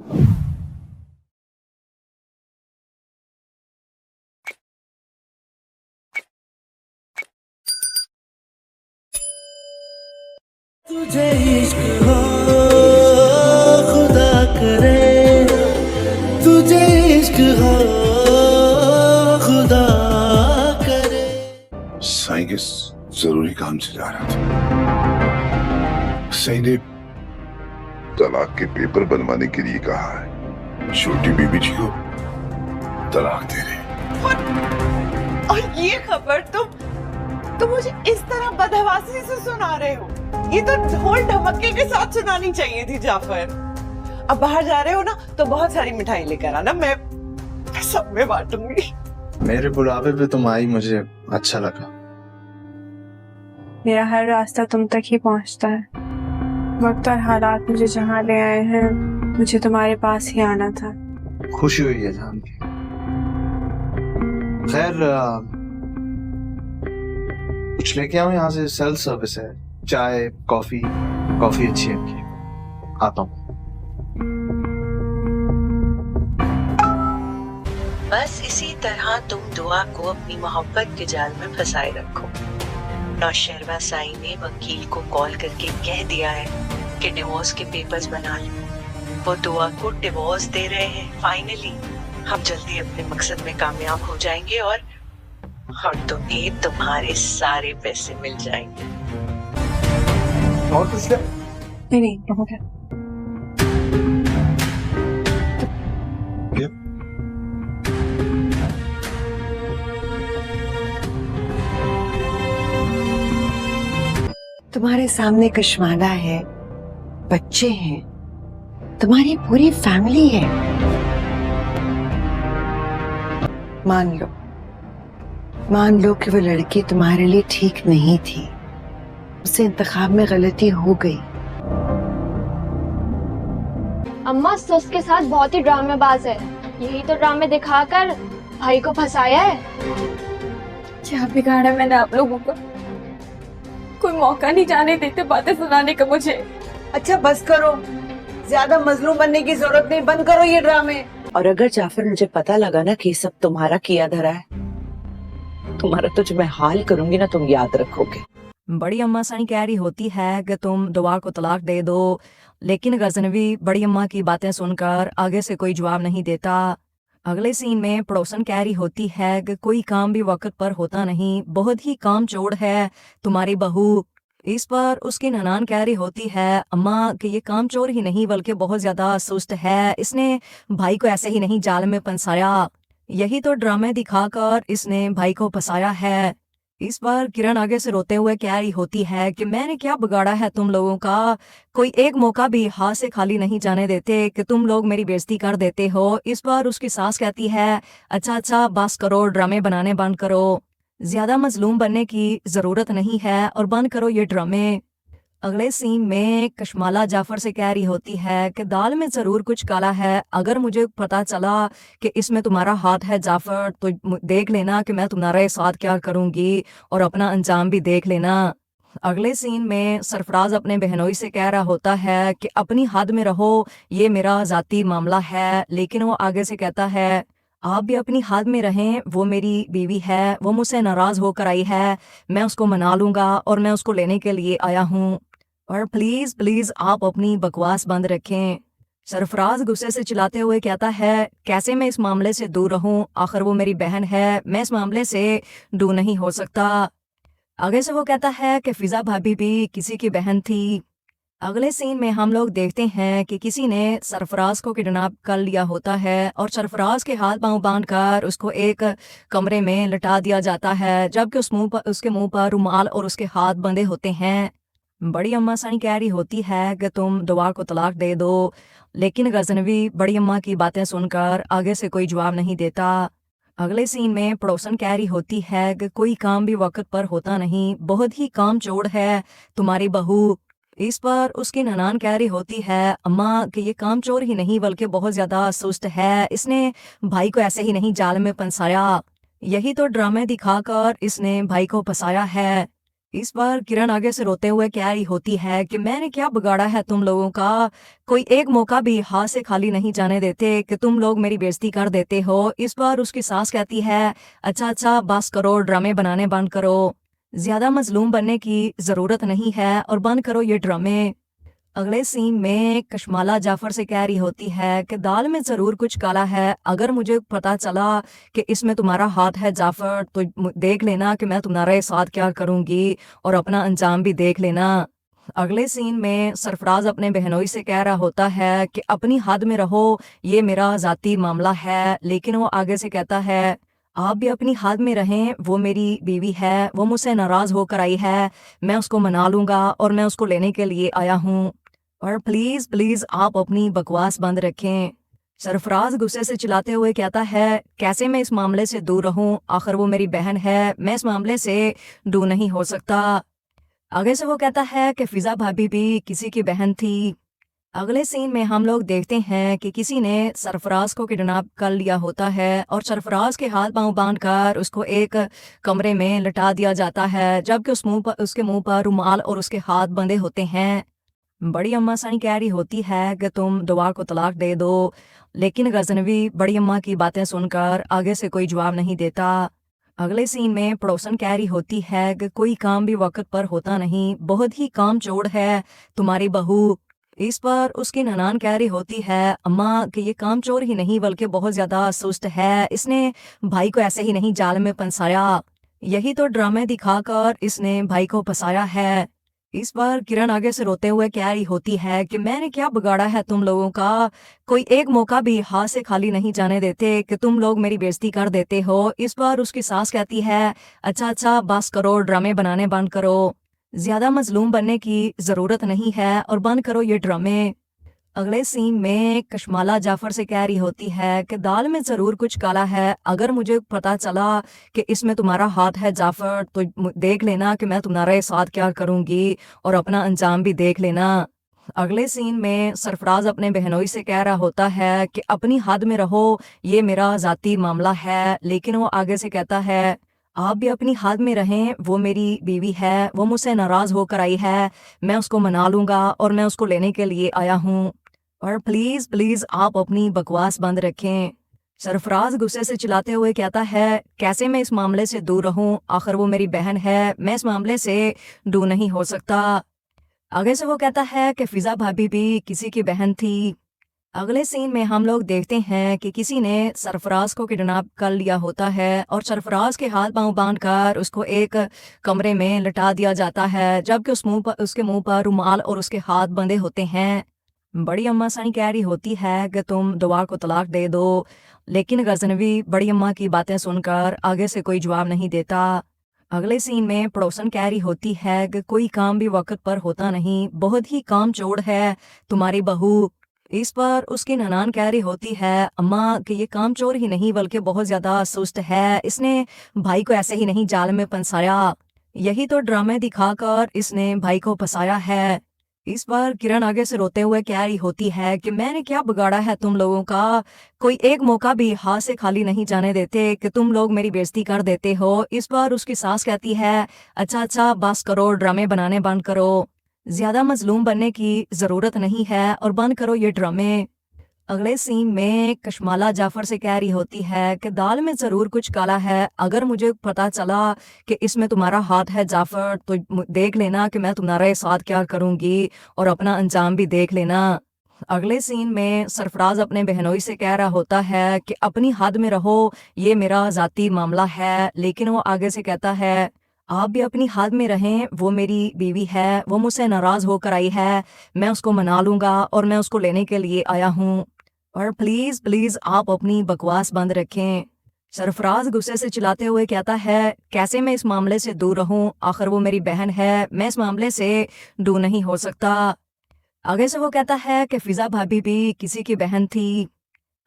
तुझे इश्क हो खुदा करे, तुझे इश्क हो खुदा करे। साईं के जरूरी काम से जा रहा था। साईं ने तलाक के पेपर बनवाने के लिए कहा है। छोटी बीबी जी को तलाक दे रहे। और ये खबर तुम मुझे इस तरह बदहवासी से सुना रहे हो? ये तो ढोल ढमक्के के साथ सुनानी चाहिए थी जाफर। अब बाहर जा रहे हो ना तो बहुत सारी मिठाई लेकर आना, मैं सब में बांटूंगी। मेरे बुलावे पे तुम आई, मुझे अच्छा लगा। मेरा हर रास्ता तुम तक ही पहुंचता है। वक्त और हालात मुझे जहाँ ले आए हैं, मुझे तुम्हारे पास ही आना था। खुशी हुई है जान के। खैर कुछ लेके आऊं यहाँ से, सेल्फ सर्विस है, चाय कॉफी अच्छी है इनकी। आता हूँ। बस इसी तरह तुम दुआ को अपनी मोहब्बत के जाल में फंसाए रखो। नौशहरवा साई ने वकील को कॉल करके कह दिया है कि डिवोर्स के पेपर्स बना लो। वो दुआ को डिवोर्स दे रहे हैं। फाइनली हम जल्दी अपने मकसद में कामयाब हो जाएंगे और तुम्हें तुम्हारे सारे पैसे मिल जाएंगे। और कुछ क्या? नहीं हो गया। तुम्हारे सामने कश्माला है, बच्चे हैं, तुम्हारी पूरी फैमिली है। मान लो कि वो लड़की तुम्हारे लिए ठीक नहीं थी, उससे इंतखाब में गलती हो गई। अम्मा सस के साथ बहुत ही ड्रामेबाज है, यही तो ड्रामे दिखाकर भाई को फंसाया है। क्या बिगाड़ा मैंने आप लोगों को? कोई मौका नहीं जाने देते बातें सुनाने का मुझे। अच्छा बस करो, ज्यादा मजलूम बनने की जरूरत नहीं, बंद करो ये ड्रामे। और अगर जाफर मुझे पता लगा ना कि सब तुम्हारा किया धरा है, तुम्हारा तो जो मैं हाल करूंगी ना, तुम याद रखोगे। बड़ी अम्मा सानी कह रही होती है कि तुम दुआ को तलाक दे दो, लेकिन गजनवी बड़ी अम्मा की बातें सुनकर आगे से कोई जवाब नहीं देता। अगले सीन में पड़ोसन कह रही होती है कि कोई काम भी वक्त पर होता नहीं, बहुत ही काम चोर है तुम्हारी बहू। इस पर उसकी ननान कह रही होती है अम्मा कि ये काम चोर ही नहीं बल्कि बहुत ज्यादा सुस्त है, इसने भाई को ऐसे ही नहीं जाल में फंसाया, यही तो ड्रामे दिखाकर इसने भाई को फंसाया है। इस बार किरण आगे से रोते हुए कह रही होती है कि मैंने क्या बिगाड़ा है तुम लोगों का, कोई एक मौका भी हाथ से खाली नहीं जाने देते कि तुम लोग मेरी बेइज्जती कर देते हो। इस बार उसकी सास कहती है अच्छा बस करो, ड्रामे बनाने बंद करो, ज्यादा मजलूम बनने की जरूरत नहीं है और बंद करो ये ड्रामे। अगले सीन में कश्माला जाफर से कह रही होती है कि दाल में जरूर कुछ काला है, अगर मुझे पता चला कि इसमें तुम्हारा हाथ है जाफर तो देख लेना कि मैं तुम्हारे साथ क्या करूंगी और अपना अंजाम भी देख लेना। अगले सीन में सरफराज अपने बहनोई से कह रहा होता है कि अपनी हद में रहो, ये मेरा जाती मामला है, लेकिन वो आगे से कहता है आप भी अपनी हद में रहें, वो मेरी बीवी है, वो मुझसे नाराज होकर आई है, मैं उसको मना लूंगा और मैं उसको लेने के लिए आया हूँ, और प्लीज आप अपनी बकवास बंद रखें। सरफराज गुस्से से चिल्लाते हुए कहता है कैसे मैं इस मामले से दूर रहूं, आखिर वो मेरी बहन है, मैं इस मामले से दूर नहीं हो सकता। आगे से वो कहता है कि फिजा भाभी भी किसी की बहन थी। अगले सीन में हम लोग देखते हैं कि किसी ने सरफराज को किडनैप कर लिया होता है और सरफराज के हाथ पांव बांधकर उसको एक कमरे में लटा दिया जाता है, जबकि उसके मुंह पर रुमाल और उसके हाथ बंधे होते हैं। बड़ी अम्मा सानी कह रही होती है कि तुम दुआ को तलाक दे दो, लेकिन गजनवी बड़ी अम्मा की बातें सुनकर आगे से कोई जवाब नहीं देता। अगले सीन में पड़ोसन कह रही होती है कि कोई काम भी वक्त पर होता नहीं, बहुत ही काम चोर है तुम्हारी बहू। इस पर उसकी ननान कह रही होती है अम्मा कि ये काम चोर ही नहीं बल्कि बहुत ज्यादा सुस्त है, इसने भाई को ऐसे ही नहीं जाल में फंसाया, यही तो ड्रामे दिखाकर इसने भाई को फंसाया है। इस बार किरण आगे से रोते हुए कह रही होती है कि मैंने क्या बिगाड़ा है तुम लोगों का, कोई एक मौका भी हाथ से खाली नहीं जाने देते कि तुम लोग मेरी बेइज्जती कर देते हो। इस बार उसकी सास कहती है अच्छा बस करो, ड्रामे बनाने बंद करो, ज्यादा मजलूम बनने की जरूरत नहीं है और बंद करो ये ड्रामे। अगले सीन में कशमाला जाफर से कह रही होती है कि दाल में जरूर कुछ काला है, अगर मुझे पता चला कि इसमें तुम्हारा हाथ है जाफर तो देख लेना कि मैं तुम्हारे साथ क्या करूंगी और अपना अंजाम भी देख लेना। अगले सीन में सरफराज अपने बहनोई से कह रहा होता है कि अपनी हद में रहो, ये मेरा जाती मामला है, लेकिन वो आगे से कहता है आप भी अपनी हद में रहें, वो मेरी बीवी है, वो मुझसे नाराज होकर आई है, मैं उसको मना लूंगा और मैं उसको लेने के लिए आया हूँ, और प्लीज प्लीज आप अपनी बकवास बंद रखें। सरफराज गुस्से से चिल्लाते हुए कहता है कैसे मैं इस मामले से दूर रहूं, आखिर वो मेरी बहन है, मैं इस मामले से दूर नहीं हो सकता। आगे से वो कहता है कि फिजा भाभी भी किसी की बहन थी। अगले सीन में हम लोग देखते हैं कि किसी ने सरफराज को किडनैप कर लिया होता है और सरफराज के हाथ पांव बांधकर उसको एक कमरे में लटा दिया जाता है, जबकि उसके मुंह पर रुमाल और उसके हाथ बंधे होते हैं। बड़ी अम्मा सानी कह रही होती है कि तुम दुआ को तलाक दे दो, लेकिन गजनवी बड़ी अम्मा की बातें सुनकर आगे से कोई जवाब नहीं देता। अगले सीन में पड़ोसन कह रही होती है कि कोई काम भी वक्त पर होता नहीं, बहुत ही काम चोर है तुम्हारी बहू। इस पर उसकी ननान कह रही होती है अम्मा कि ये काम चोर ही नहीं बल्कि बहुत ज्यादा सुस्त है, इसने भाई को ऐसे ही नहीं जाल में फंसाया, यही तो ड्रामे दिखाकर इसने भाई को फंसाया है। इस बार किरण आगे से रोते हुए कह रही होती है कि मैंने क्या बिगाड़ा है तुम लोगों का, कोई एक मौका भी हाथ से खाली नहीं जाने देते कि तुम लोग मेरी बेइज्जती कर देते हो। इस बार उसकी सास कहती है अच्छा बस करो, ड्रामे बनाने बंद करो, ज्यादा मजलूम बनने की जरूरत नहीं है और बंद करो ये ड्रामे। अगले सीन में कशमाला जाफर से कह रही होती है कि दाल में जरूर कुछ काला है, अगर मुझे पता चला कि इसमें तुम्हारा हाथ है जाफर तो देख लेना कि मैं तुम्हारे साथ क्या करूंगी और अपना अंजाम भी देख लेना। अगले सीन में सरफराज अपने बहनोई से कह रहा होता है कि अपनी हद में रहो, ये मेरा जाती मामला है, लेकिन वो आगे से कहता है आप भी अपनी हद में रहें, वो मेरी बीवी है, वो मुझसे नाराज होकर आई है, मैं उसको मना लूंगा और मैं उसको लेने के लिए आया हूँ, और प्लीज प्लीज आप अपनी बकवास बंद रखें। सरफराज गुस्से से चिल्लाते हुए कहता है कैसे मैं इस मामले से दूर रहूं, आखिर वो मेरी बहन है, मैं इस मामले से दूर नहीं हो सकता। आगे से वो कहता है कि फिजा भाभी भी किसी की बहन थी। अगले सीन में हम लोग देखते हैं कि किसी ने सरफराज को किडनैप कर लिया होता है और सरफराज के हाथ पांव बांधकर उसको एक कमरे में लटा दिया जाता है, जबकि उसके मुंह पर रुमाल और उसके हाथ बंधे होते हैं। बड़ी अम्मा सानी कह रही होती है कि तुम दुआ को तलाक दे दो, लेकिन गजनवी बड़ी अम्मा की बातें सुनकर आगे से कोई जवाब नहीं देता। अगले सीन में पड़ोसन कह रही होती है कि कोई काम भी वक्त पर होता नहीं, बहुत ही काम चोर है तुम्हारी बहू। इस पर उसकी ननान कह रही होती है अम्मा कि ये काम चोर ही नहीं बल्कि बहुत ज्यादा सुस्त है, इसने भाई को ऐसे ही नहीं जाल में फंसाया, यही तो ड्रामे दिखाकर इसने भाई को फंसाया है। इस बार किरण आगे से रोते हुए कह रही होती है कि मैंने क्या बिगाड़ा है तुम लोगों का, कोई एक मौका भी हाथ से खाली नहीं जाने देते कि तुम लोग मेरी बेइज्जती कर देते हो। इस बार उसकी सास कहती है अच्छा बस करो, ड्रामे बनाने बंद करो, ज्यादा मजलूम बनने की जरूरत नहीं है और बंद करो ये ड्रामे। अगले सीन में कशमाला जाफर से कह रही होती है कि दाल में जरूर कुछ काला है, अगर मुझे पता चला कि इसमें तुम्हारा हाथ है जाफर तो देख लेना कि मैं तुम्हारे साथ क्या करूंगी और अपना अंजाम भी देख लेना। अगले सीन में सरफराज अपने बहनोई से कह रहा होता है कि अपनी हद में रहो, ये मेरा जाती मामला है, लेकिन वो आगे से कहता है आप भी अपनी हद में रहें, वो मेरी बीवी है, वो मुझसे नाराज होकर आई है, मैं उसको मना लूंगा और मैं उसको लेने के लिए आया हूँ, और प्लीज प्लीज आप अपनी बकवास बंद रखें। सरफराज गुस्से से चिल्लाते हुए कहता है कैसे मैं इस मामले से दूर रहूं, आखिर वो मेरी बहन है, मैं इस मामले से दूर नहीं हो सकता। आगे से वो कहता है कि फिजा भाभी भी किसी की बहन थी।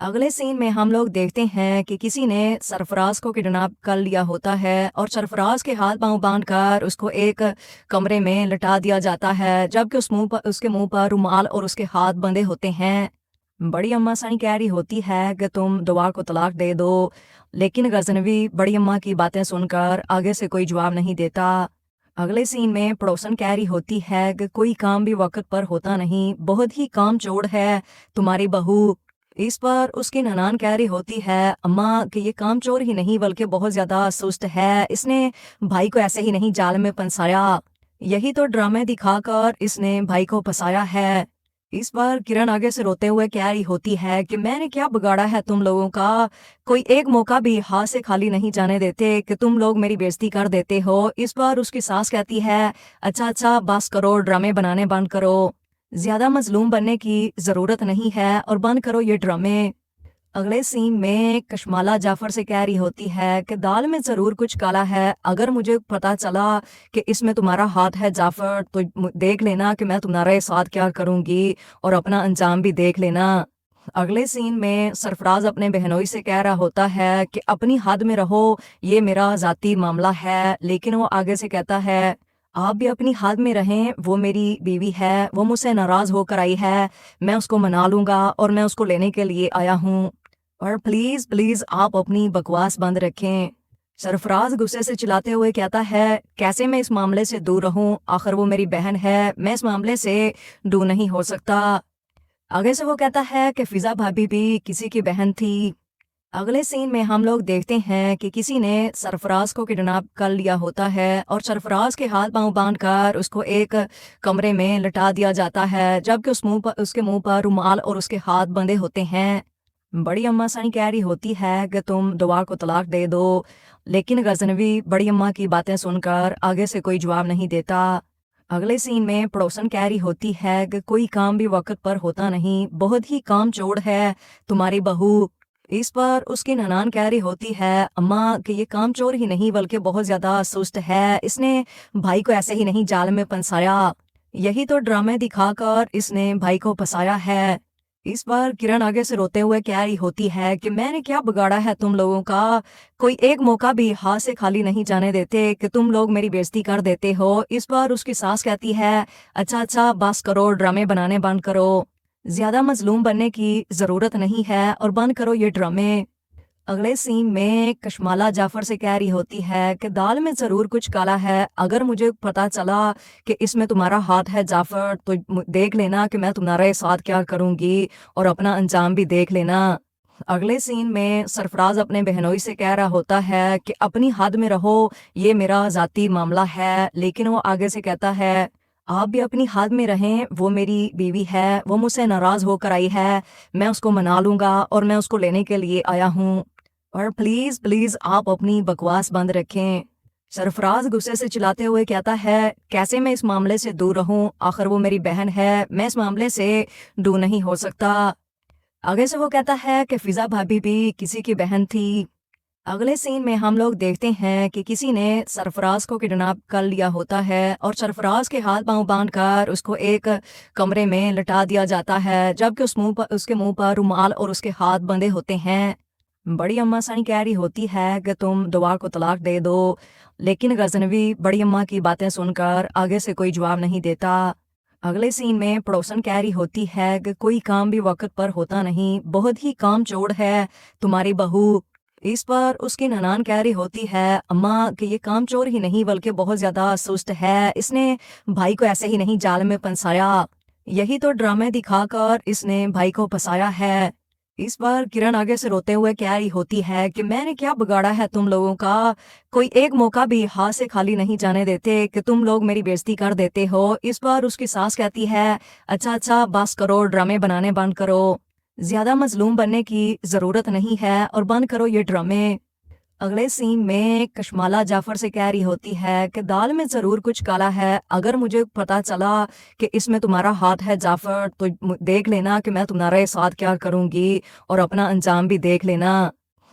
अगले सीन में हम लोग देखते हैं कि किसी ने सरफराज को किडनैप कर लिया होता है और सरफराज के हाथ पांव बांधकर उसको एक कमरे में लटा दिया जाता है, जबकि उसके मुंह पर रुमाल और उसके हाथ बंधे होते हैं। बड़ी अम्मा सानी कह रही होती है कि तुम दुआ को तलाक दे दो, लेकिन गजनवी बड़ी अम्मा की बातें सुनकर आगे से कोई जवाब नहीं देता। अगले सीन में पड़ोसन कह रही होती है कि कोई काम भी वक्त पर होता नहीं, बहुत ही काम चोर है तुम्हारी बहू। इस पर उसकी ननान कह रही होती है अम्मा कि ये काम चोर ही नहीं बल्कि बहुत ज्यादा सुस्त है, इसने भाई को ऐसे ही नहीं जाल में फंसाया, यही तो ड्रामे दिखाकर इसने भाई को फंसाया है। इस बार किरण आगे से रोते हुए कह रही होती है कि मैंने क्या बिगाड़ा है तुम लोगों का, कोई एक मौका भी हाथ से खाली नहीं जाने देते कि तुम लोग मेरी बेइज्जती कर देते हो। इस बार उसकी सास कहती है अच्छा बस करो, ड्रामे बनाने बंद करो, ज्यादा मजलूम बनने की जरूरत नहीं है और बंद करो ये ड्रामे। अगले सीन में कशमाला जाफर से कह रही होती है कि दाल में जरूर कुछ काला है, अगर मुझे पता चला कि इसमें तुम्हारा हाथ है जाफर तो देख लेना कि मैं तुम्हारे साथ क्या करूंगी और अपना अंजाम भी देख लेना। अगले सीन में सरफराज अपने बहनोई से कह रहा होता है कि अपनी हद में रहो, ये मेरा जाती मामला है, लेकिन वो आगे से कहता है आप भी अपनी हद में रहें, वो मेरी बीवी है, वो मुझसे नाराज होकर आई है, मैं उसको मना लूंगा और मैं उसको लेने के लिए आया हूँ, और प्लीज प्लीज आप अपनी बकवास बंद रखें। सरफराज गुस्से से चिल्लाते हुए कहता है कैसे मैं इस मामले से दूर रहूं, आखिर वो मेरी बहन है, मैं इस मामले से दूर नहीं हो सकता। आगे से वो कहता है कि फिजा भाभी भी किसी की बहन थी। अगले सीन में हम लोग देखते हैं कि किसी ने सरफराज को किडनैप कर लिया होता है और सरफराज के हाथ पांव बांध कर उसको एक कमरे में लटा दिया जाता है, जबकि उसके मुंह पर रुमाल और उसके हाथ बंधे होते हैं। बड़ी अम्मा सानी कह रही होती है कि तुम दुआ को तलाक दे दो, लेकिन गजनवी बड़ी अम्मा की बातें सुनकर आगे से कोई जवाब नहीं देता। अगले सीन में पड़ोसन कह रही होती है कि कोई काम भी वक्त पर होता नहीं, बहुत ही काम चोर है तुम्हारी बहू। इस पर उसकी ननान कह रही होती है अम्मा कि ये काम चोर ही नहीं बल्कि बहुत ज्यादा सुस्त है, इसने भाई को ऐसे ही नहीं जाल में फंसाया, यही तो ड्रामे दिखाकर इसने भाई को फंसाया है। इस बार किरण आगे से रोते हुए कह रही होती है कि मैंने क्या बिगाड़ा है तुम लोगों का, कोई एक मौका भी हाथ से खाली नहीं जाने देते कि तुम लोग मेरी बेइज्जती कर देते हो। इस बार उसकी सास कहती है अच्छा बस करो, ड्रामे बनाने बंद करो, ज्यादा मजलूम बनने की जरूरत नहीं है और बंद करो ये ड्रामे। अगले सीन में कशमाला जाफर से कह रही होती है कि दाल में जरूर कुछ काला है, अगर मुझे पता चला कि इसमें तुम्हारा हाथ है जाफर तो देख लेना कि मैं तुम्हारे साथ क्या करूंगी और अपना अंजाम भी देख लेना। अगले सीन में सरफराज अपने बहनोई से कह रहा होता है कि अपनी हद में रहो, ये मेरा जाती मामला है, लेकिन वो आगे से कहता है आप भी अपनी हद में रहें, वो मेरी बीवी है, वो मुझसे नाराज होकर आई है, मैं उसको मना लूंगा और मैं उसको लेने के लिए आया हूँ, और प्लीज प्लीज आप अपनी बकवास बंद रखें। सरफराज गुस्से से चिल्लाते हुए कहता है कैसे मैं इस मामले से दूर रहूं, आखिर वो मेरी बहन है, मैं इस मामले से दूर नहीं हो सकता। आगे से वो कहता है कि फिजा भाभी भी किसी की बहन थी। अगले सीन में हम लोग देखते हैं कि किसी ने सरफराज को किडनैप कर लिया होता है और सरफराज के हाथ पांव बांध कर उसको एक कमरे में लटा दिया जाता है, जबकि उसके मुंह पर रुमाल और उसके हाथ बंधे होते हैं। बड़ी अम्मा सानी कह रही होती है कि तुम दुआ को तलाक दे दो, लेकिन गजनवी बड़ी अम्मा की बातें सुनकर आगे से कोई जवाब नहीं देता। अगले सीन में पड़ोसन कह रही होती है कि कोई काम भी वक्त पर होता नहीं, बहुत ही काम चोर है तुम्हारी बहू। इस पर उसकी ननान कह रही होती है अम्मा कि ये काम चोर ही नहीं बल्कि बहुत ज्यादा सुस्त है, इसने भाई को ऐसे ही नहीं जाल में फंसाया, यही तो ड्रामे दिखाकर इसने भाई को फंसाया है। इस बार किरण आगे से रोते हुए कह रही होती है कि मैंने क्या बिगाड़ा है तुम लोगों का, कोई एक मौका भी हाथ से खाली नहीं जाने देते कि तुम लोग मेरी बेइज्जती कर देते हो। इस बार उसकी सास कहती है अच्छा बस करो, ड्रामे बनाने बंद करो, ज्यादा मजलूम बनने की जरूरत नहीं है और बंद करो ये ड्रामे। अगले सीन में कशमाला जाफर से कह रही होती है कि दाल में जरूर कुछ काला है, अगर मुझे पता चला कि इसमें तुम्हारा हाथ है जाफर तो देख लेना कि मैं तुम्हारे साथ क्या करूंगी और अपना अंजाम भी देख लेना।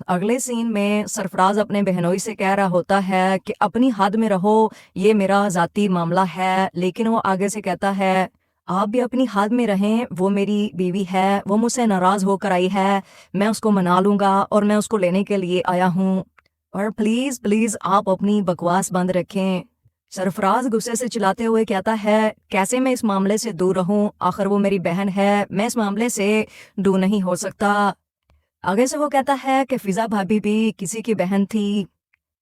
अगले सीन में सरफराज अपने बहनोई से कह रहा होता है कि अपनी हद में रहो, ये मेरा जाती मामला है, लेकिन वो आगे से कहता है आप भी अपनी हद में रहें, वो मेरी बीवी है, वो मुझसे नाराज होकर आई है, मैं उसको मना लूंगा और मैं उसको लेने के लिए आया हूँ, और प्लीज प्लीज आप अपनी बकवास बंद रखें। सरफराज गुस्से से चिल्लाते हुए कहता है कैसे मैं इस मामले से दूर रहूं, आखिर वो मेरी बहन है, मैं इस मामले से दूर नहीं हो सकता। आगे से वो कहता है कि फिजा भाभी भी किसी की बहन थी।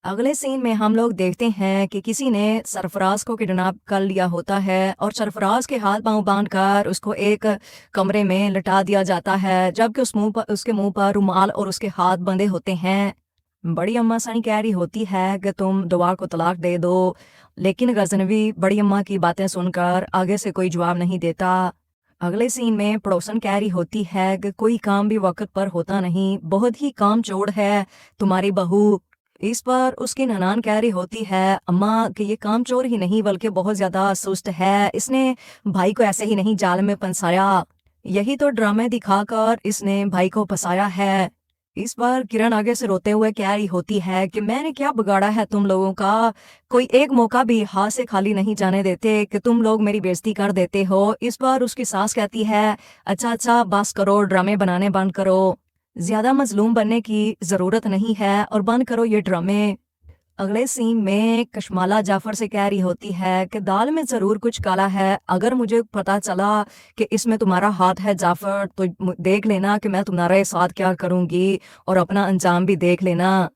اگلے سین میں ہم لوگ دیکھتے ہیں کہ کسی نے سرفراز کو کڈنیپ کر لیا ہوتا ہے اور سرفراز کے ہاتھ پاؤں باندھ کر اس کو ایک کمرے میں لٹا دیا جاتا ہے، جبکہ اس کے منہ پر رومال اور اس کے ہاتھ بندھے ہوتے ہیں۔ بڑی اماں سانی کہہ رہی ہوتی ہے کہ تم دعا کو طلاق دے دو، لیکن غزنوی بڑی اماں کی باتیں سن کر آگے سے کوئی جواب نہیں دیتا۔ اگلے سین میں پڑوسن کہہ رہی ہوتی ہے کہ کوئی کام بھی وقت پر ہوتا نہیں، بہت ہی کام چوڑ ہے تمہاری بہو۔ اس پر اس کی ننان کہہ رہی ہوتی ہے اماں کہ یہ کام چور ہی نہیں بلکہ بہت زیادہ سست ہے، اس نے بھائی کو ایسے ہی نہیں جال میں پھنسایا، یہی تو ڈرامے دکھا کر اس نے بھائی کو پھنسایا ہے۔ اس پر کرن آگے سے روتے ہوئے کہہ رہی ہوتی ہے کہ میں نے کیا بگاڑا ہے تم لوگوں کا، کوئی ایک موقع بھی ہاتھ سے خالی نہیں جانے دیتے کہ تم لوگ میری بےزتی کر دیتے ہو۔ اس پر اس کی ساس کہتی ہے اچھا بس کرو، ڈرامے بنانے بند کرو، زیادہ مظلوم بننے کی ضرورت نہیں ہے اور بند کرو یہ ڈرامے۔ اگلے سین میں کشمالہ جعفر سے کہہ رہی ہوتی ہے کہ دال میں ضرور کچھ کالا ہے، اگر مجھے پتا چلا کہ اس میں تمہارا ہاتھ ہے جعفر تو دیکھ لینا کہ میں تمہارے ساتھ کیا کروں گی اور اپنا انجام بھی دیکھ لینا۔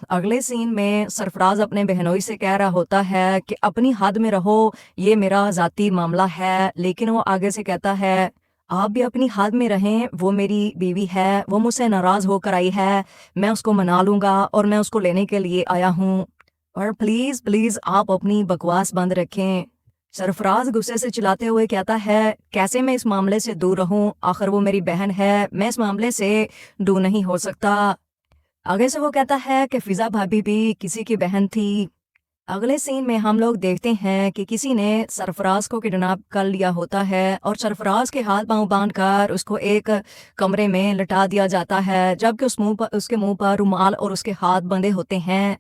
اگلے سین میں سرفراز اپنے بہنوئی سے کہہ رہا ہوتا ہے کہ اپنی حد میں رہو، یہ میرا ذاتی معاملہ ہے، لیکن وہ آگے سے کہتا ہے آپ بھی اپنی حد میں رہیں، وہ میری بیوی ہے، وہ مجھ سے ناراض ہو کر آئی ہے، میں اس کو منا لوں گا اور میں اس کو لینے کے لیے آیا ہوں، اور پلیز آپ اپنی بکواس بند رکھیں۔ سرفراز غصے سے چلاتے ہوئے کہتا ہے کیسے میں اس معاملے سے دور رہوں، آخر وہ میری بہن ہے، میں اس معاملے سے دور نہیں ہو سکتا۔ آگے سے وہ کہتا ہے کہ فضا بھابی بھی کسی کی بہن تھی۔ اگلے سین میں ہم لوگ دیکھتے ہیں کہ کسی نے سرفراز کو کڈنیپ کر لیا ہوتا ہے اور سرفراز کے ہاتھ پاؤں باندھ کر اس کو ایک کمرے میں لٹا دیا جاتا ہے، جبکہ اس کے منہ پر رومال اور اس کے ہاتھ بندھے ہوتے ہیں۔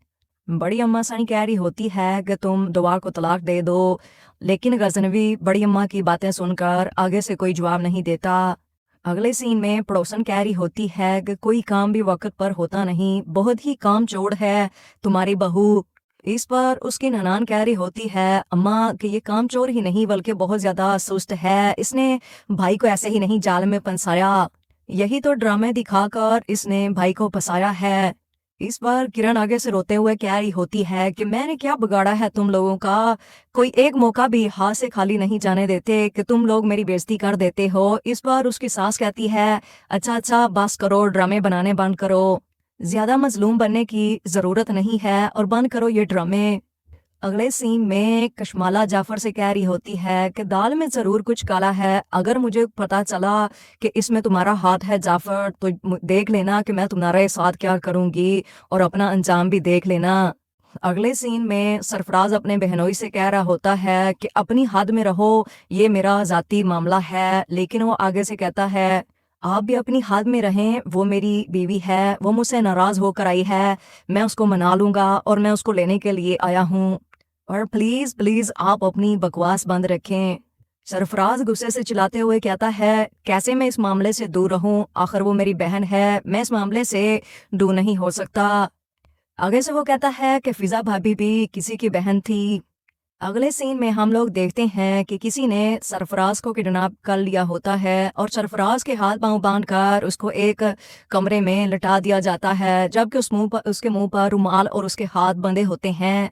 بڑی اماں سانی کہہ رہی ہوتی ہے کہ تم دعا کو طلاق دے دو، لیکن غزنوی بڑی اماں کی باتیں سن کر آگے سے کوئی جواب نہیں دیتا۔ اگلے سین میں پڑوسن کہہ رہی ہوتی ہے کہ کوئی کام بھی وقت پر ہوتا نہیں، بہت ہی کام چوڑ ہے تمہاری بہو۔ اس پر اس کی ننان کہہ رہی ہوتی ہے اماں کہ یہ کام چور ہی نہیں بلکہ بہت زیادہ سست ہے، اس نے بھائی کو ایسے ہی نہیں جال میں پھنسایا، یہی تو ڈرامے دکھا کر اس نے بھائی کو پھنسایا ہے۔ اس پر کرن آگے سے روتے ہوئے کہہ رہی ہوتی ہے کہ میں نے کیا بگاڑا ہے تم لوگوں کا، کوئی ایک موقع بھی ہاتھ سے خالی نہیں جانے دیتے کہ تم لوگ میری بےزتی کر دیتے ہو۔ اس پر اس کی ساس کہتی ہے اچھا بس کرو، ڈرامے بنانے بند کرو، زیادہ مظلوم بننے کی ضرورت نہیں ہے اور بند کرو یہ ڈرامے۔ اگلے سین میں کشمالہ جعفر سے کہہ رہی ہوتی ہے کہ دال میں ضرور کچھ کالا ہے، اگر مجھے پتا چلا کہ اس میں تمہارا ہاتھ ہے جعفر تو دیکھ لینا کہ میں تمہارے ساتھ کیا کروں گی اور اپنا انجام بھی دیکھ لینا۔ اگلے سین میں سرفراز اپنے بہنوئی سے کہہ رہا ہوتا ہے کہ اپنی حد میں رہو، یہ میرا ذاتی معاملہ ہے، لیکن وہ آگے سے کہتا ہے آپ بھی اپنی حد میں رہیں، وہ میری بیوی ہے، وہ مجھ سے ناراض ہو کر آئی ہے، میں اس کو منا لوں گا اور میں اس کو لینے کے لیے آیا ہوں، اور پلیز آپ اپنی بکواس بند رکھیں۔ سرفراز غصے سے چلاتے ہوئے کہتا ہے کیسے میں اس معاملے سے دور رہوں، آخر وہ میری بہن ہے، میں اس معاملے سے دور نہیں ہو سکتا۔ آگے سے وہ کہتا ہے کہ فضا بھابی بھی کسی کی بہن تھی۔ اگلے سین میں ہم لوگ دیکھتے ہیں کہ کسی نے سرفراز کو کڈنیپ کر لیا ہوتا ہے اور سرفراز کے ہاتھ پاؤں باندھ کر اس کو ایک کمرے میں لٹا دیا جاتا ہے، جبکہ اس کے منہ پر رومال اور اس کے ہاتھ بندھے ہوتے ہیں۔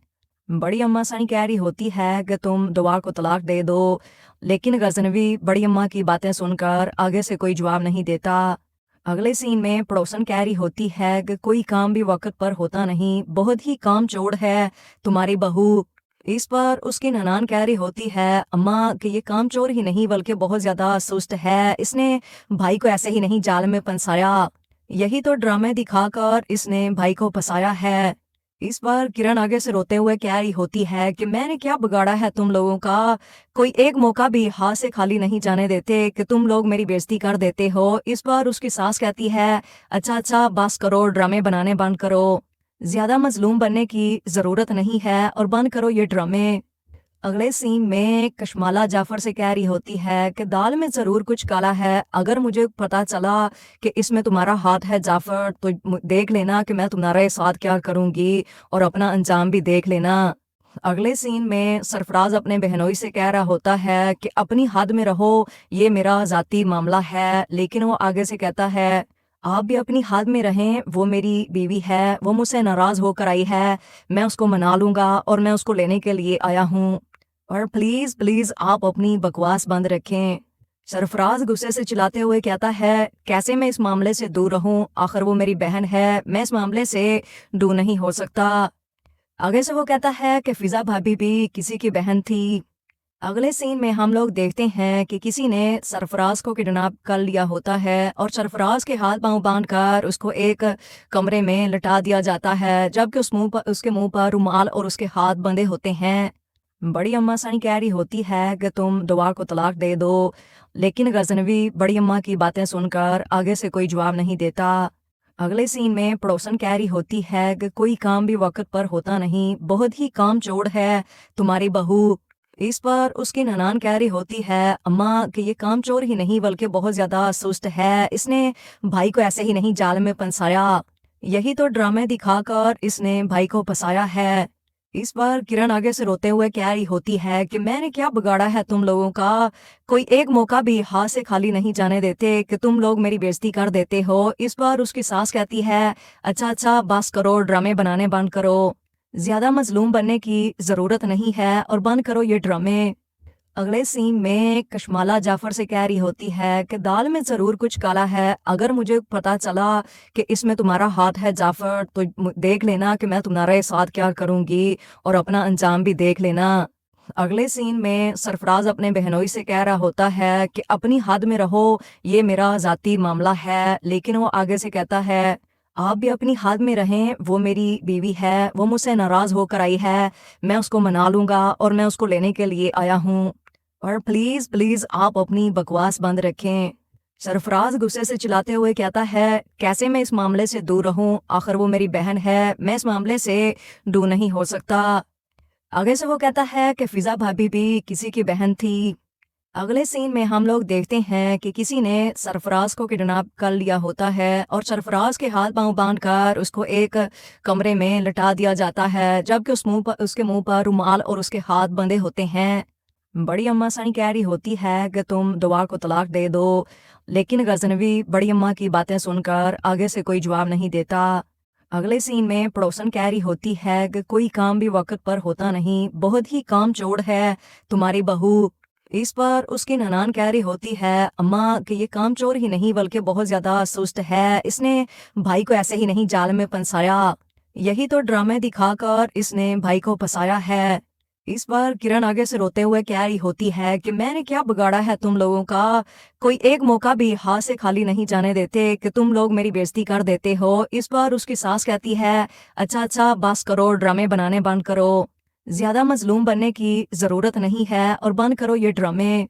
بڑی اماں سانی کہہ رہی ہوتی ہے کہ تم دعا کو طلاق دے دو، لیکن غزنوی بڑی اماں کی باتیں سن کر آگے سے کوئی جواب نہیں دیتا۔ اگلے سین میں پڑوسن کہہ رہی ہوتی ہے کہ کوئی کام بھی وقت پر ہوتا نہیں، بہت ہی کام چوڑ ہے تمہاری بہو۔ اس پر اس کی ننان کہہ رہی ہوتی ہے اماں کہ یہ کام چور ہی نہیں بلکہ بہت زیادہ سست ہے، اس نے بھائی کو ایسے ہی نہیں جال میں پھنسایا، یہی تو ڈرامے دکھا کر اس نے بھائی کو پھنسایا ہے۔ اس پر کرن آگے سے روتے ہوئے کہہ رہی ہوتی ہے کہ میں نے کیا بگاڑا ہے تم لوگوں کا، کوئی ایک موقع بھی ہاتھ سے خالی نہیں جانے دیتے کہ تم لوگ میری بےزتی کر دیتے ہو۔ اس پر اس کی ساس کہتی ہے اچھا بس کرو، ڈرامے بنانے بند کرو، زیادہ مظلوم بننے کی ضرورت نہیں ہے اور بند کرو یہ ڈرامے۔ اگلے سین میں کشمالہ جعفر سے کہہ رہی ہوتی ہے کہ دال میں ضرور کچھ کالا ہے، اگر مجھے پتا چلا کہ اس میں تمہارا ہاتھ ہے جعفر تو دیکھ لینا کہ میں تمہارے ساتھ کیا کروں گی اور اپنا انجام بھی دیکھ لینا۔ اگلے سین میں سرفراز اپنے بہنوئی سے کہہ رہا ہوتا ہے کہ اپنی حد میں رہو، یہ میرا ذاتی معاملہ ہے، لیکن وہ آگے سے کہتا ہے आप भी अपनी हद में रहें, वो मेरी बीवी है, वो मुझसे नाराज होकर आई है, मैं उसको मना लूंगा और मैं उसको लेने के लिए आया हूँ। और प्लीज प्लीज आप अपनी बकवास बंद रखें। सरफराज गुस्से से चिल्लाते हुए कहता है, कैसे मैं इस मामले से दूर रहूं, आखिर वो मेरी बहन है, मैं इस मामले से दूर नहीं हो सकता। आगे से वो कहता है कि फिजा भाभी भी किसी की बहन थी। अगले सीन में हम लोग देखते हैं कि किसी ने सरफराज को किडनैप कर लिया होता है और सरफराज के हाथ पांव बांधकर उसको एक कमरे में लटा दिया जाता है, जबकि उसके मुंह पर रुमाल और उसके हाथ बंधे होते हैं। बड़ी अम्मा सानी कह रही होती है कि तुम दुआ को तलाक दे दो, लेकिन गजनवी बड़ी अम्मा की बातें सुनकर आगे से कोई जवाब नहीं देता। अगले सीन में पड़ोसन कह रही होती है कि कोई काम भी वक्त पर होता नहीं, बहुत ही काम चोर है तुम्हारी बहू। इस पर उसकी ननान कह रही होती है, अम्मा कि ये काम चोर ही नहीं बल्कि बहुत ज्यादा सुस्त है, इसने भाई को ऐसे ही नहीं जाल में फंसाया, यही तो ड्रामे दिखाकर इसने भाई को फंसाया है। इस पर किरण आगे से रोते हुए कह रही होती है कि मैंने क्या बिगाड़ा है तुम लोगों का, कोई एक मौका भी हाथ से खाली नहीं जाने देते कि तुम लोग मेरी बेइज्जती कर देते हो। इस पर उसकी सास कहती है, अच्छा बस करो, ड्रामे बनाने बंद करो, ज्यादा मजलूम बनने की जरूरत नहीं है और बंद करो ये ड्रामे। अगले सीन में कशमाला जाफर से कह रही होती है कि दाल में जरूर कुछ काला है, अगर मुझे पता चला कि इसमें तुम्हारा हाथ है जाफर तो देख लेना कि मैं तुम्हारे साथ क्या करूंगी और अपना अंजाम भी देख लेना। अगले सीन में सरफराज अपने बहनोई से कह रहा होता है कि अपनी हद में रहो, ये मेरा जाती मामला है, लेकिन वो आगे से कहता है, आप भी अपनी हद में रहें, वो मेरी बीवी है, वो मुझसे नाराज होकर आई है, मैं उसको मना लूंगा और मैं उसको लेने के लिए आया हूँ। और प्लीज प्लीज आप अपनी बकवास बंद रखें। सरफराज गुस्से से चिल्लाते हुए कहता है, कैसे मैं इस मामले से दूर रहूं, आखिर वो मेरी बहन है, मैं इस मामले से दूर नहीं हो सकता। आगे से वो कहता है कि फिजा भाभी भी किसी की बहन थी। अगले सीन में हम लोग देखते हैं कि किसी ने सरफराज को किडनैप कर लिया होता है और सरफराज के हाथ पांव बांधकर उसको एक कमरे में लटा दिया जाता है, जबकि उसके मुंह पर रुमाल और उसके हाथ बंधे होते हैं। बड़ी अम्मा सानी कह रही होती है कि तुम दुआ को तलाक दे दो, लेकिन गजनवी बड़ी अम्मा की बातें सुनकर आगे से कोई जवाब नहीं देता। अगले सीन में पड़ोसन कह रही होती है कि कोई काम भी वक्त पर होता नहीं, बहुत ही काम चोर है तुम्हारी बहू। इस पर उसकी ननान कह रही होती है, अम्मा कि ये काम चोर ही नहीं बल्कि बहुत ज्यादा सुस्त है, इसने भाई को ऐसे ही नहीं जाल में फंसाया, यही तो ड्रामे दिखाकर इसने भाई को फंसाया है। इस पर किरण आगे से रोते हुए कह रही होती है कि मैंने क्या बिगाड़ा है तुम लोगों का, कोई एक मौका भी हाथ से खाली नहीं जाने देते कि तुम लोग मेरी बेइज्जती कर देते हो। इस पर उसकी सास कहती है, अच्छा बस करो, ड्रामे बनाने बंद करो, ज्यादा मजलूम बनने की जरूरत नहीं है और बंद करो ये ड्रामे।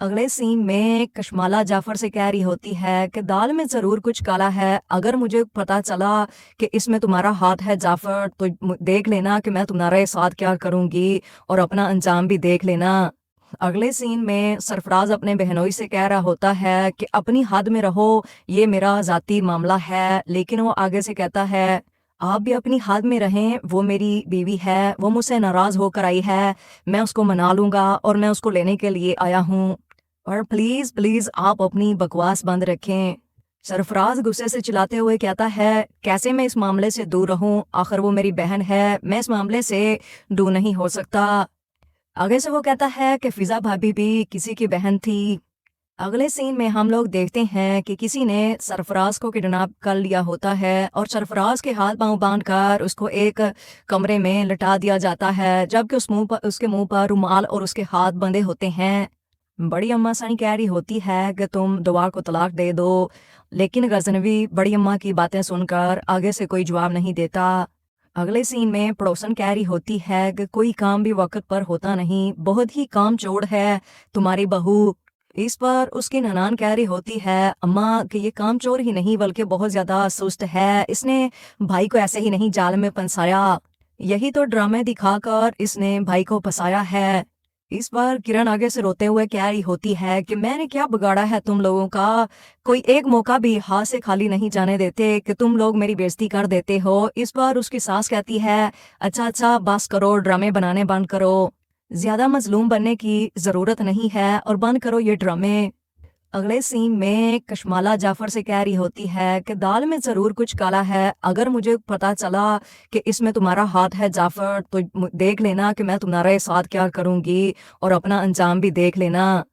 अगले सीन में कशमाला जाफर से कह रही होती है कि दाल में जरूर कुछ काला है, अगर मुझे पता चला कि इसमें तुम्हारा हाथ है जाफर तो देख लेना कि मैं तुम्हारे साथ क्या करूंगी और अपना अंजाम भी देख लेना। अगले सीन में सरफराज अपने बहनोई से कह रहा होता है कि अपनी हद में रहो, ये मेरा जाती मामला है, लेकिन वो आगे से कहता है, आप भी अपनी हद में रहें, वो मेरी बीवी है, वो मुझसे नाराज होकर आई है, मैं उसको मना लूंगा और मैं उसको लेने के लिए आया हूँ। और प्लीज प्लीज आप अपनी बकवास बंद रखें। सरफराज गुस्से से चिल्लाते हुए कहता है, कैसे मैं इस मामले से दूर रहूं, आखिर वो मेरी बहन है, मैं इस मामले से दूर नहीं हो सकता। आगे से वो कहता है कि फिजा भाभी भी किसी की बहन थी। अगले सीन में हम लोग देखते हैं कि किसी ने सरफराज को किडनैप कर लिया होता है और सरफराज के हाथ पांव बांधकर उसको एक कमरे में लटा दिया जाता है, जबकि उसके मुंह पर रुमाल और उसके हाथ बंधे होते हैं। बड़ी अम्मा सानी कह रही होती है कि तुम दुआ को तलाक दे दो, लेकिन गजनवी बड़ी अम्मा की बातें सुनकर आगे से कोई जवाब नहीं देता। अगले सीन में पड़ोसन कह रही होती है कि कोई काम भी वक्त पर होता नहीं, बहुत ही काम चोर है तुम्हारी बहू। इस पर उसकी ननान कह रही होती है, अम्मा कि ये काम चोर ही नहीं बल्कि बहुत ज्यादा सुस्त है, इसने भाई को ऐसे ही नहीं जाल में फंसाया, यही तो ड्रामे दिखाकर इसने भाई को फंसाया है। इस पर किरण आगे से रोते हुए कह रही होती है कि मैंने क्या बिगाड़ा है तुम लोगों का, कोई एक मौका भी हाथ से खाली नहीं जाने देते कि तुम लोग मेरी बेइज्जती कर देते हो। इस पर उसकी सास कहती है, अच्छा बस करो, ड्रामे बनाने बंद करो, ज्यादा मजलूम बनने की जरूरत नहीं है और बंद करो ये ड्रामे। अगले सीन में कशमाला जाफर से कह रही होती है कि दाल में ज़रूर कुछ काला है, अगर मुझे पता चला कि इसमें तुम्हारा हाथ है जाफर तो देख लेना कि मैं तुम्हारे साथ क्या करूँगी और अपना अंजाम भी देख लेना।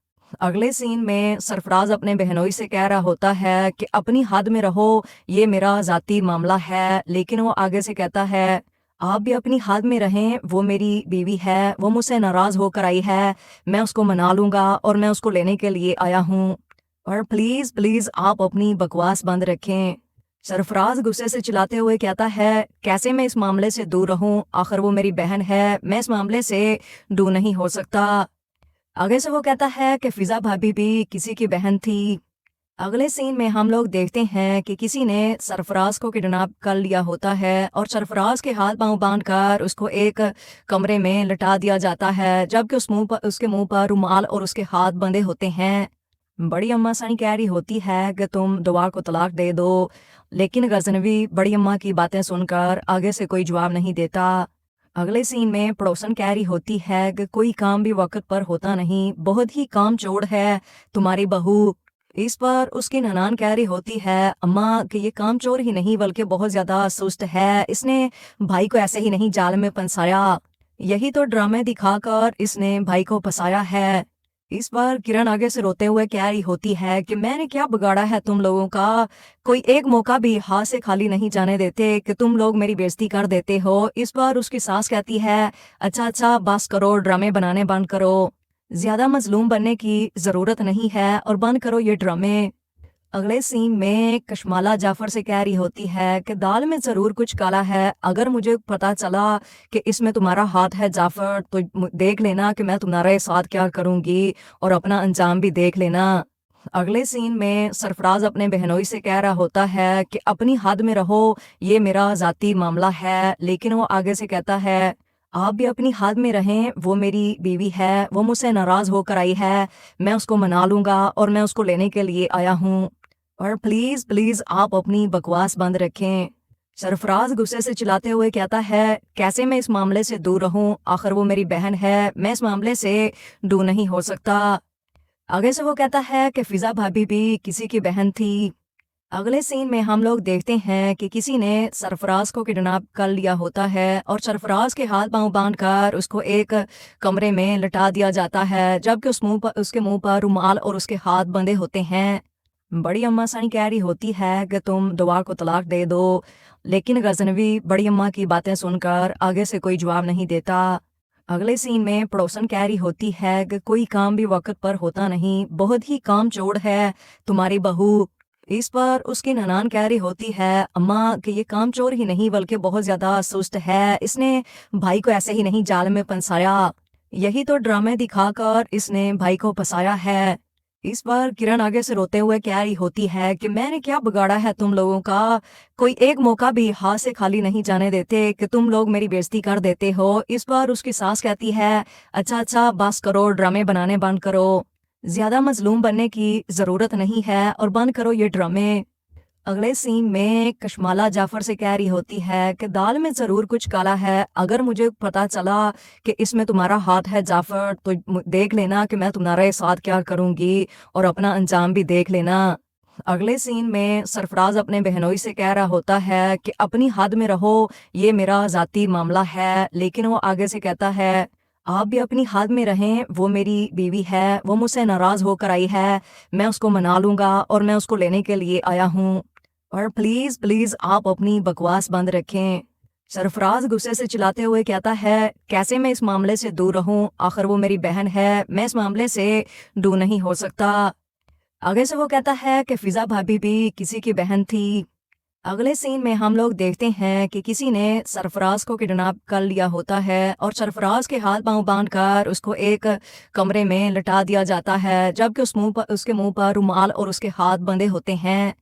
अगले सीन में सरफराज अपने बहनोई से कह रहा होता है कि अपनी हद में रहो, ये मेरा ज़ाती मामला है, लेकिन वो आगे से कहता है आप भी अपनी हद में रहें, वो मेरी बीवी है, वो मुझसे नाराज़ होकर आई है, मैं उसको मना लूँगा और मैं उसको लेने के लिए आया हूँ, और प्लीज़ प्लीज़ आप अपनी बकवास बंद रखें। सरफराज गुस्से से चिल्लाते हुए कहता है कैसे मैं इस मामले से दूर रहूं, आखिर वो मेरी बहन है, मैं इस मामले से दूर नहीं हो सकता। आगे से वो कहता है कि फिजा भाभी भी किसी की बहन थी। अगले सीन में हम लोग देखते हैं कि किसी ने सरफराज को किडनैप कर लिया होता है और सरफराज के हाथ पांव बांधकर उसको एक कमरे में लटा दिया जाता है, जबकि उसके मुंह पर रुमाल और उसके हाथ बंधे होते हैं। बड़ी अम्मा सानी कह रही होती है कि तुम दुआ को तलाक दे दो, लेकिन गजनवी बड़ी अम्मा की बातें सुनकर आगे से कोई जवाब नहीं देता। अगले सीन में पड़ोसन कह रही होती है कि कोई काम भी वक्त पर होता नहीं, बहुत ही काम चोर है तुम्हारी बहू। इस पर उसकी ननान कह रही होती है अम्मा कि ये काम चोर ही नहीं बल्कि बहुत ज्यादा सुस्त है, इसने भाई को ऐसे ही नहीं जाल में फंसाया, यही तो ड्रामे दिखाकर इसने भाई को फंसाया है। इस पर किरण आगे से रोते हुए कह रही होती है कि मैंने क्या बिगाड़ा है तुम लोगों का, कोई एक मौका भी हाथ से खाली नहीं जाने देते कि तुम लोग मेरी बेइज्जती कर देते हो। इस पर उसकी सास कहती है अच्छा बस करो, ड्रामे बनाने बंद करो, ज्यादा मजलूम बनने की जरूरत नहीं है और बंद करो ये ड्रामे। अगले सीन में कशमाला जाफर से कह रही होती है कि दाल में जरूर कुछ काला है, अगर मुझे पता चला कि इसमें तुम्हारा हाथ है जाफर तो देख लेना कि मैं तुम्हारे साथ क्या करूंगी और अपना अंजाम भी देख लेना। अगले सीन में सरफराज अपने बहनोई से कह रहा होता है कि अपनी हद में रहो, ये मेरा ज़ाती मामला है, लेकिन वो आगे से कहता है आप भी अपनी हद में रहें, वो मेरी बीवी है, वो मुझसे नाराज़ होकर आई है, मैं उसको मना लूँगा और मैं उसको लेने के लिए आया हूँ, और प्लीज़ प्लीज़ आप अपनी बकवास बंद रखें। सरफराज गुस्से से चिल्लाते हुए कहता है कैसे मैं इस मामले से दूर रहूं, आखिर वो मेरी बहन है, मैं इस मामले से दूर नहीं हो सकता। आगे से वो कहता है कि फिजा भाभी भी किसी की बहन थी। अगले सीन में हम लोग देखते हैं कि किसी ने सरफराज को किडनैप कर लिया होता है और सरफराज के हाथ पांव बांधकर उसको एक कमरे में लटा दिया जाता है, जबकि उसके मुंह पर रुमाल और उसके हाथ बंधे होते हैं। बड़ी अम्मा सानी कह रही होती है कि तुम दुआ को तलाक दे दो, लेकिन गजनवी बड़ी अम्मा की बातें सुनकर आगे से कोई जवाब नहीं देता। अगले सीन में पड़ोसन कह रही होती है कि कोई काम भी वक्त पर होता नहीं, बहुत ही काम चोर है तुम्हारी बहू। इस पर उसकी ननान कह रही होती है अम्मा कि ये काम चोर ही नहीं बल्कि बहुत ज्यादा सुस्त है, इसने भाई को ऐसे ही नहीं जाल में फंसाया, यही तो ड्रामे दिखाकर इसने भाई को फंसाया है। इस पर किरण आगे से रोते हुए कह रही होती है कि मैंने क्या बिगाड़ा है तुम लोगों का, कोई एक मौका भी हाथ से खाली नहीं जाने देते कि तुम लोग मेरी बेइज्जती कर देते हो। इस पर उसकी सास कहती है अच्छा बस करो, ड्रामे बनाने बंद करो, ज्यादा मजलूम बनने की जरूरत नहीं है और बंद करो ये ड्रामे। अगले सीन में कशमाला जाफर से कह रही होती है कि दाल में जरूर कुछ काला है, अगर मुझे पता चला कि इसमें तुम्हारा हाथ है जाफर तो देख लेना कि मैं तुम्हारे साथ क्या करूंगी और अपना अंजाम भी देख लेना। अगले सीन में सरफराज अपने बहनोई से कह रहा होता है कि अपनी हद में रहो, ये मेरा ज़ाती मामला है, लेकिन वो आगे से कहता है आप भी अपनी हद में रहें, वो मेरी बीवी है, वो मुझसे नाराज़ होकर आई है, मैं उसको मना लूँगा और मैं उसको लेने के लिए आया हूँ, और प्लीज़ प्लीज़ आप अपनी बकवास बंद रखें। सरफराज गुस्से से चिल्लाते हुए कहता है कैसे मैं इस मामले से दूर रहूं, आखिर वो मेरी बहन है, मैं इस मामले से दूर नहीं हो सकता। आगे से वो कहता है कि फिजा भाभी भी किसी की बहन थी। अगले सीन में हम लोग देखते हैं कि किसी ने सरफराज को किडनैप कर लिया होता है और सरफराज के हाथ पांव बांधकर उसको एक कमरे में लटा दिया जाता है, जबकि उसके मुंह पर रुमाल और उसके हाथ बंधे होते हैं।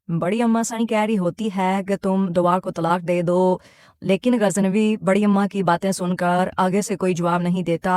बड़ी अम्मा सानी कह रही होती है कि तुम दुआ को तलाक दे दो, लेकिन गजनवी बड़ी अम्मा की बातें सुनकर आगे से कोई जवाब नहीं देता।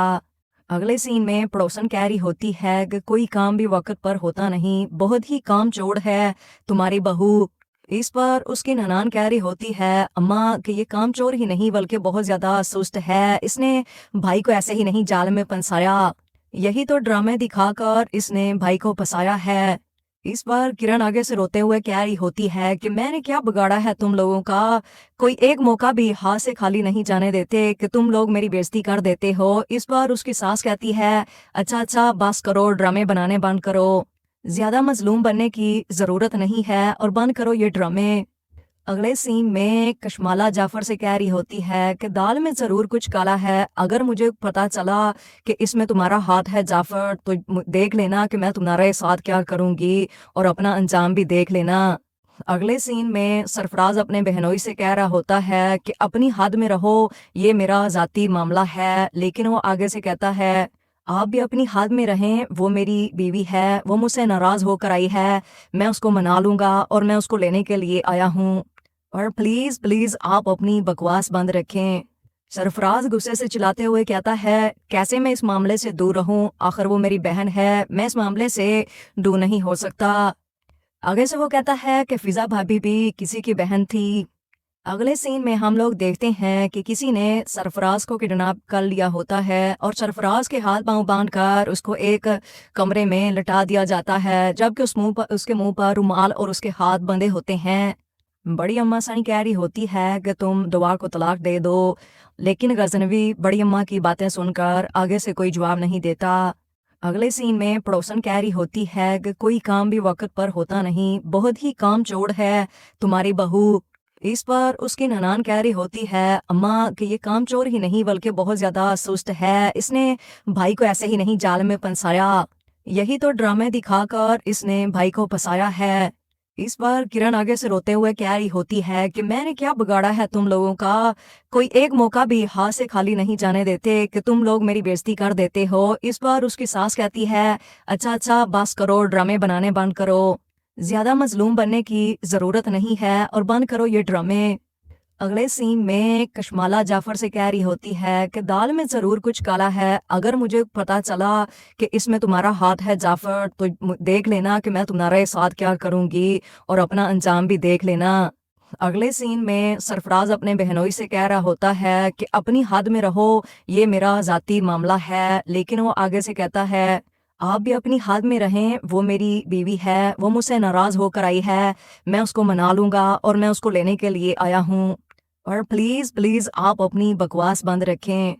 अगले सीन में पड़ोसन कह रही होती है कि कोई काम भी वक्त पर होता नहीं, बहुत ही काम चोर है तुम्हारी बहू। इस पर उसकी ननान कह रही होती है अम्मा कि ये काम चोर ही नहीं बल्कि बहुत ज्यादा सुस्त है, इसने भाई को ऐसे ही नहीं जाल में फंसाया, यही तो ड्रामे दिखाकर इसने भाई को फंसाया है। इस बार किरण आगे से रोते हुए कह रही होती है कि मैंने क्या बिगाड़ा है तुम लोगों का, कोई एक मौका भी हाथ से खाली नहीं जाने देते कि तुम लोग मेरी बेइज्जती कर देते हो। इस बार उसकी सास कहती है अच्छा बस करो, ड्रामे बनाने बंद करो, ज्यादा मजलूम बनने की जरूरत नहीं है और बंद करो ये ड्रामे। अगले सीन में कशमाला जाफर से कह रही होती है कि दाल में जरूर कुछ काला है, अगर मुझे पता चला कि इसमें तुम्हारा हाथ है जाफर तो देख लेना कि मैं तुम्हारे साथ क्या करूंगी और अपना अंजाम भी देख लेना। अगले सीन में सरफराज अपने बहनोई से कह रहा होता है कि अपनी हद में रहो, ये मेरा जाती मामला है, लेकिन वो आगे से कहता है आप भी अपनी हद में रहें, वो मेरी बीवी है, वो मुझसे नाराज होकर आई है, मैं उसको मना लूंगा और मैं उसको लेने के लिए आया हूँ, और प्लीज प्लीज आप अपनी बकवास बंद रखें। सरफराज गुस्से से चिल्लाते हुए कहता है कैसे मैं इस मामले से दूर रहूं, आखिर वो मेरी बहन है, मैं इस मामले से दूर नहीं हो सकता। आगे से वो कहता है कि फिजा भाभी भी किसी की बहन थी। अगले सीन में हम लोग देखते हैं कि किसी ने सरफराज को किडनैप कर लिया होता है और सरफराज के हाथ पांव बांध कर उसको एक कमरे में लटा दिया जाता है, जबकि उसके मुंह पर रुमाल और उसके हाथ बंधे होते हैं। बड़ी अम्मा सानी कह रही होती है कि तुम दुआ को तलाक दे दो, लेकिन गजनवी बड़ी अम्मा की बातें सुनकर आगे से कोई जवाब नहीं देता। अगले सीन में पड़ोसन कह रही होती है कि कोई काम भी वक्त पर होता नहीं, बहुत ही काम चोर है तुम्हारी बहू। इस पर उसकी ननान कह रही होती है अम्मा कि ये काम चोर ही नहीं बल्कि बहुत ज्यादा सुस्त है, इसने भाई को ऐसे ही नहीं जाल में फंसाया, यही तो ड्रामे दिखाकर इसने भाई को फंसाया है। इस बार किरण आगे से रोते हुए कह रही होती है कि मैंने क्या बिगाड़ा है तुम लोगों का, कोई एक मौका भी हाथ से खाली नहीं जाने देते कि तुम लोग मेरी बेइज्जती कर देते हो। इस बार उसकी सास कहती है अच्छा बस करो, ड्रामे बनाने बंद करो, ज्यादा मजलूम बनने की जरूरत नहीं है और बंद करो ये ड्रामे। अगले सीन में कशमाला जाफर से कह रही होती है कि दाल में जरूर कुछ काला है, अगर मुझे पता चला कि इसमें तुम्हारा हाथ है जाफर तो देख लेना कि मैं तुम्हारे साथ क्या करूंगी और अपना अंजाम भी देख लेना। अगले सीन में सरफराज अपने बहनोई से कह रहा होता है कि अपनी हद में रहो, ये मेरा जाती मामला है, लेकिन वो आगे से कहता है आप भी अपनी हद में रहें, वो मेरी बीवी है, वो मुझसे नाराज होकर आई है, मैं उसको मना लूंगा और मैं उसको लेने के लिए आया हूँ, और प्लीज प्लीज आप अपनी बकवास बंद रखें।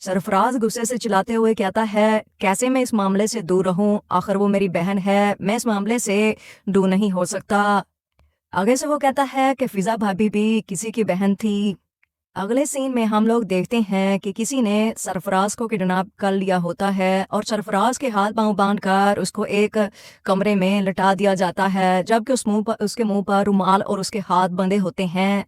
सरफराज गुस्से से चिल्लाते हुए कहता है कैसे मैं इस मामले से दूर रहूं, आखिर वो मेरी बहन है, मैं इस मामले से दूर नहीं हो सकता। आगे से वो कहता है कि फिजा भाभी भी किसी की बहन थी। अगले सीन में हम लोग देखते हैं कि किसी ने सरफराज को किडनैप कर लिया होता है और सरफराज के हाथ पांव बांधकर उसको एक कमरे में लटा दिया जाता है, जबकि उसके मुंह पर रुमाल और उसके हाथ बंधे होते हैं।